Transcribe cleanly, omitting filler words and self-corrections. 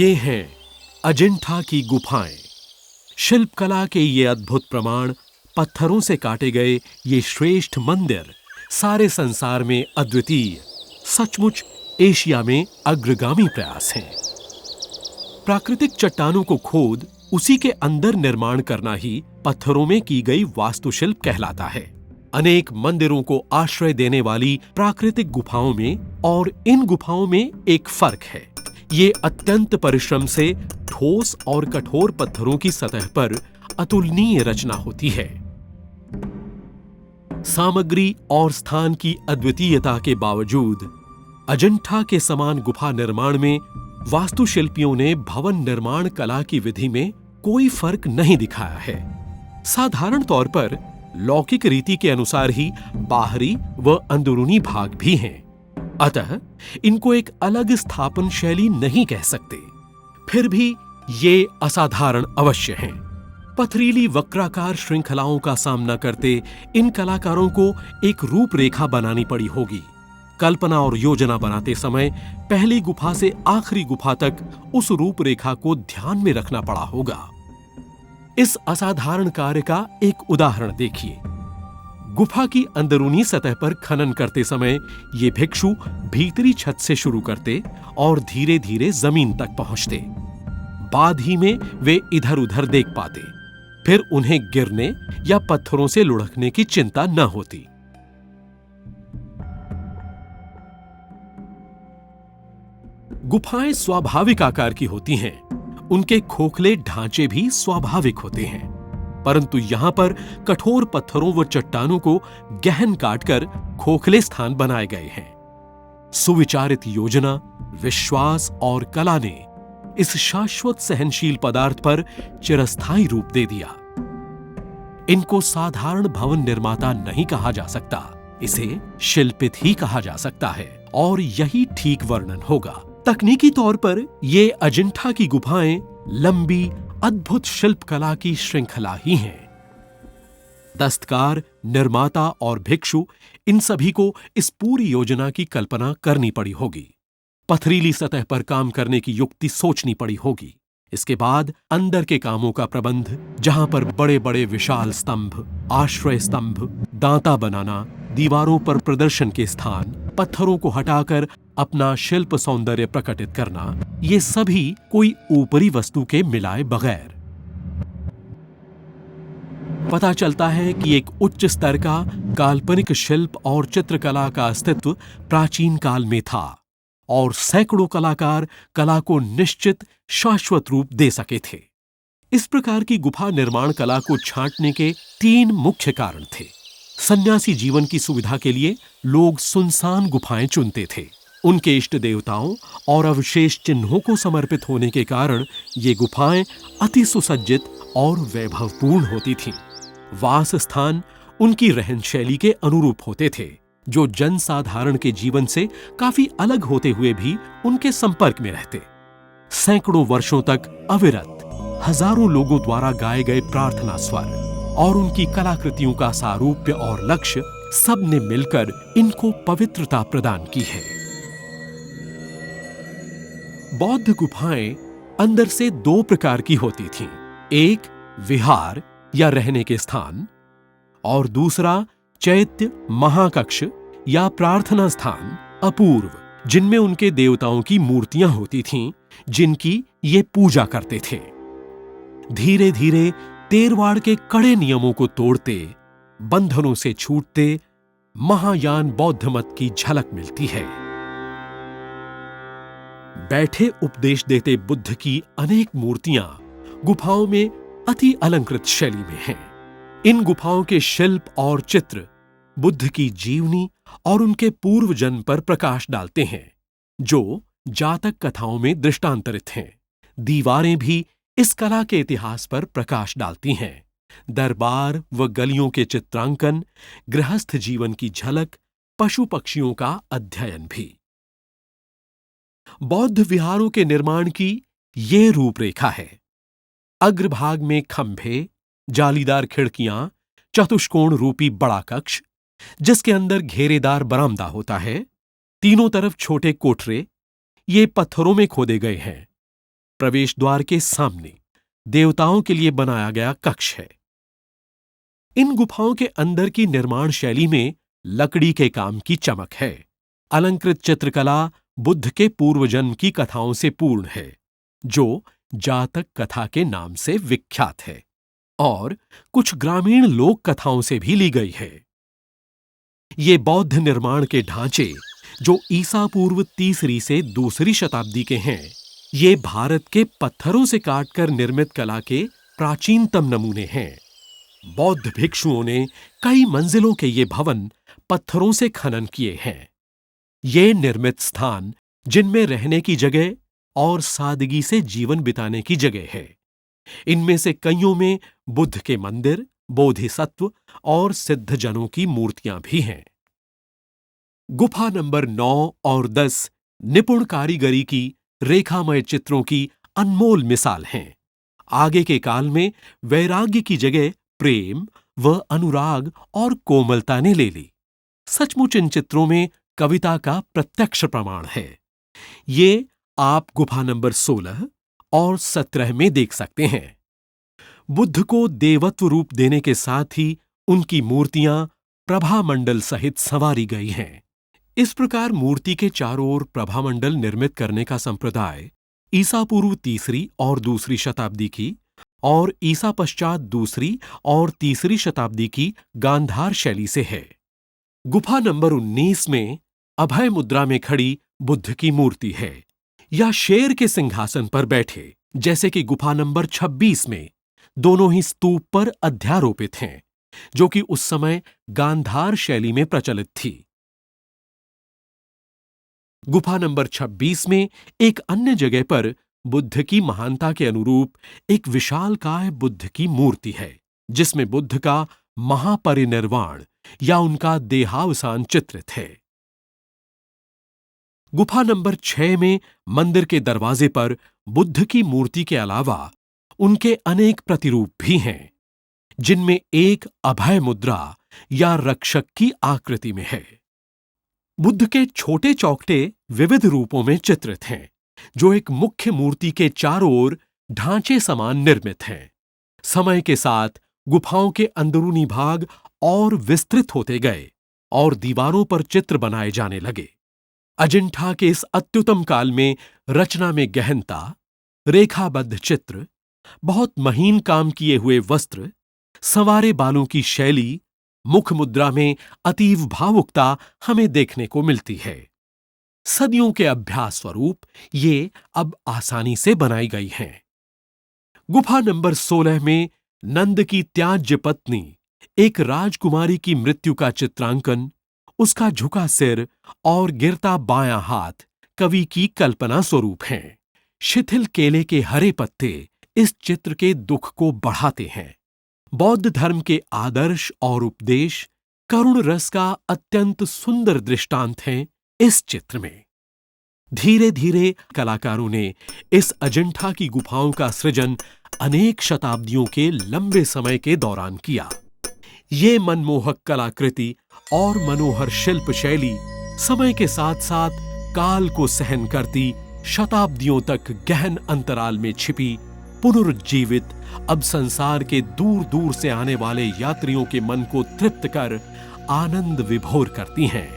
ये हैं अजंठा की गुफाएं। शिल्पकला के ये अद्भुत प्रमाण, पत्थरों से काटे गए ये श्रेष्ठ मंदिर सारे संसार में अद्वितीय, सचमुच एशिया में अग्रगामी प्रयास हैं। प्राकृतिक चट्टानों को खोद उसी के अंदर निर्माण करना ही पत्थरों में की गई वास्तुशिल्प कहलाता है। अनेक मंदिरों को आश्रय देने वाली प्राकृतिक गुफाओं में और इन गुफाओं में एक फर्क है। ये अत्यंत परिश्रम से ठोस और कठोर पत्थरों की सतह पर अतुलनीय रचना होती है। सामग्री और स्थान की अद्वितीयता के बावजूद अजंठा के समान गुफा निर्माण में वास्तुशिल्पियों ने भवन निर्माण कला की विधि में कोई फर्क नहीं दिखाया है। साधारण तौर पर लौकिक रीति के अनुसार ही बाहरी व अंदरूनी भाग भी हैं। अतः इनको एक अलग स्थापन शैली नहीं कह सकते। फिर भी ये असाधारण अवश्य हैं। पथरीली वक्राकार श्रृंखलाओं का सामना करते इन कलाकारों को एक रूपरेखा बनानी पड़ी होगी। कल्पना और योजना बनाते समय पहली गुफा से आखिरी गुफा तक उस रूपरेखा को ध्यान में रखना पड़ा होगा। इस असाधारण कार्य का एक उदाहरण देखिए। गुफा की अंदरूनी सतह पर खनन करते समय ये भिक्षु भीतरी छत से शुरू करते और धीरे धीरे जमीन तक पहुंचते। बाद ही में वे इधर उधर देख पाते। फिर उन्हें गिरने या पत्थरों से लुढ़कने की चिंता न होती। गुफाएं स्वाभाविक आकार की होती हैं। उनके खोखले ढांचे भी स्वाभाविक होते हैं, परंतु यहां पर कठोर पत्थरों व चट्टानों को गहन काटकर खोखले स्थान बनाए गए हैं। सुविचारित योजना, विश्वास और कला ने इस शाश्वत सहनशील पदार्थ पर चिरस्थायी रूप दे दिया। इनको साधारण भवन निर्माता नहीं कहा जा सकता, इसे शिल्पित ही कहा जा सकता है और यही ठीक वर्णन होगा। तकनीकी तौर पर ये अजंठा की गुफाएं लंबी अद्भुत शिल्पकला की श्रृंखला ही हैं। दस्तकार, निर्माता और भिक्षु, इन सभी को इस पूरी योजना की कल्पना करनी पड़ी होगी। पथरीली सतह पर काम करने की युक्ति सोचनी पड़ी होगी। इसके बाद अंदर के कामों का प्रबंध, जहां पर बड़े बड़े विशाल स्तंभ, आश्रय स्तंभ, दांता बनाना, दीवारों पर प्रदर्शन के स्थान, पत्थरों को हटाकर अपना शिल्प सौंदर्य प्रकटित करना, ये सभी कोई ऊपरी वस्तु के मिलाए बगैर। पता चलता है कि एक उच्च स्तर का काल्पनिक शिल्प और चित्रकला का अस्तित्व प्राचीन काल में था और सैकड़ों कलाकार कला को निश्चित शाश्वत रूप दे सके थे। इस प्रकार की गुफा निर्माण कला को छांटने के 3 मुख्य कारण थे। सन्यासी जीवन की सुविधा के लिए लोग सुनसान गुफाएं चुनते थे। उनके इष्ट देवताओं और अवशेष चिन्हों को समर्पित होने के कारण ये गुफाएं अति सुसज्जित और वैभवपूर्ण होती थीं। वास स्थान उनकी रहन शैली के अनुरूप होते थे, जो जनसाधारण के जीवन से काफी अलग होते हुए भी उनके संपर्क में रहते। सैकड़ों वर्षों तक अविरत हजारों लोगों द्वारा गाए गए प्रार्थना स्वर और उनकी कलाकृतियों का सारूप्य और लक्ष्य, सब ने मिलकर इनको पवित्रता प्रदान की है। बौद्ध गुफाएं अंदर से 2 प्रकार की होती थीं। एक विहार या रहने के स्थान और दूसरा चैत्य, महाकक्ष या प्रार्थना स्थान अपूर्व, जिनमें उनके देवताओं की मूर्तियां होती थीं, जिनकी ये पूजा करते थे। धीरे धीरे तेरवाड़ के कड़े नियमों को तोड़ते, बंधनों से छूटते महायान बौद्ध मत की झलक मिलती है। बैठे उपदेश देते बुद्ध की अनेक मूर्तियां गुफाओं में अति अलंकृत शैली में हैं। इन गुफाओं के शिल्प और चित्र बुद्ध की जीवनी और उनके पूर्व जन्म पर प्रकाश डालते हैं, जो जातक कथाओं में दृष्टांतरित हैं। दीवारें भी इस कला के इतिहास पर प्रकाश डालती हैं। दरबार व गलियों के चित्रांकन, गृहस्थ जीवन की झलक, पशु पक्षियों का अध्ययन भी। बौद्ध विहारों के निर्माण की ये रूपरेखा है। अग्रभाग में खंभे, जालीदार खिड़कियां, चतुष्कोण रूपी बड़ा कक्ष, जिसके अंदर घेरेदार बरामदा होता है। तीनों तरफ छोटे कोठरे, ये पत्थरों में खोदे गए हैं। प्रवेश द्वार के सामने देवताओं के लिए बनाया गया कक्ष है। इन गुफाओं के अंदर की निर्माण शैली में लकड़ी के काम की चमक है। अलंकृत चित्रकला बुद्ध के पूर्वजन्म की कथाओं से पूर्ण है, जो जातक कथा के नाम से विख्यात है, और कुछ ग्रामीण लोक कथाओं से भी ली गई है। ये बौद्ध निर्माण के ढांचे, जो ईसा पूर्व 3री से 2री शताब्दी के हैं, ये भारत के पत्थरों से काटकर निर्मित कला के प्राचीनतम नमूने हैं। बौद्ध भिक्षुओं ने कई मंजिलों के ये भवन पत्थरों से खनन किए हैं। ये निर्मित स्थान, जिनमें रहने की जगह और सादगी से जीवन बिताने की जगह है। इनमें से कईयों में बुद्ध के मंदिर, बोधिसत्व और सिद्धजनों की मूर्तियां भी हैं। गुफा नंबर 9 और 10 निपुण कारीगरी की रेखामय चित्रों की अनमोल मिसाल हैं। आगे के काल में वैराग्य की जगह प्रेम व अनुराग और कोमलता ने ले ली। सचमुच इन चित्रों में कविता का प्रत्यक्ष प्रमाण है। ये आप गुफा नंबर 16 और 17 में देख सकते हैं। बुद्ध को देवत्व रूप देने के साथ ही उनकी मूर्तियां प्रभामंडल सहित संवारी गई हैं। इस प्रकार मूर्ति के चारों ओर प्रभामंडल निर्मित करने का संप्रदाय ईसा पूर्व 3री और 2री शताब्दी की और ईसा पश्चात 2री और 3री शताब्दी की गांधार शैली से है। गुफा नंबर 19 में अभय मुद्रा में खड़ी बुद्ध की मूर्ति है, या शेर के सिंहासन पर बैठे, जैसे कि गुफा नंबर 26 में दोनों ही स्तूप पर अध्यारोपित हैं, जो कि उस समय गांधार शैली में प्रचलित थी। गुफा नंबर 26 में एक अन्य जगह पर बुद्ध की महानता के अनुरूप एक विशालकाय बुद्ध की मूर्ति है, जिसमें बुद्ध का महापरिनिर्वाण या उनका देहावसान चित्रित है। गुफा नंबर 6 में मंदिर के दरवाजे पर बुद्ध की मूर्ति के अलावा उनके अनेक प्रतिरूप भी हैं, जिनमें एक अभय मुद्रा या रक्षक की आकृति में है। बुद्ध के छोटे चौखटे विविध रूपों में चित्रित हैं, जो एक मुख्य मूर्ति के चारों ओर ढांचे समान निर्मित हैं। समय के साथ गुफाओं के अंदरूनी भाग और विस्तृत होते गए और दीवारों पर चित्र बनाए जाने लगे। अजिंठा के इस अत्युत्तम काल में रचना में गहनता, रेखाबद्ध चित्र, बहुत महीन काम किए हुए वस्त्र, संवारे बालों की शैली, मुख मुद्रा में अतीव भावुकता हमें देखने को मिलती है। सदियों के अभ्यास स्वरूप ये अब आसानी से बनाई गई हैं। गुफा नंबर 16 में नंद की त्याज्य पत्नी, एक राजकुमारी की मृत्यु का चित्रांकन, उसका झुका सिर और गिरता बायां हाथ कवि की कल्पना स्वरूप हैं। शिथिल केले के हरे पत्ते इस चित्र के दुख को बढ़ाते हैं। बौद्ध धर्म के आदर्श और उपदेश करुण रस का अत्यंत सुंदर दृष्टांत हैं इस चित्र में। धीरे धीरे कलाकारों ने इस अजंठा की गुफाओं का सृजन अनेक शताब्दियों के लंबे समय के दौरान किया। ये मनमोहक कलाकृति और मनोहर शिल्प शैली समय के साथ साथ काल को सहन करती, शताब्दियों तक गहन अंतराल में छिपी, पुनरुज्जीवित, अब संसार के दूर दूर से आने वाले यात्रियों के मन को तृप्त कर आनंद विभोर करती हैं।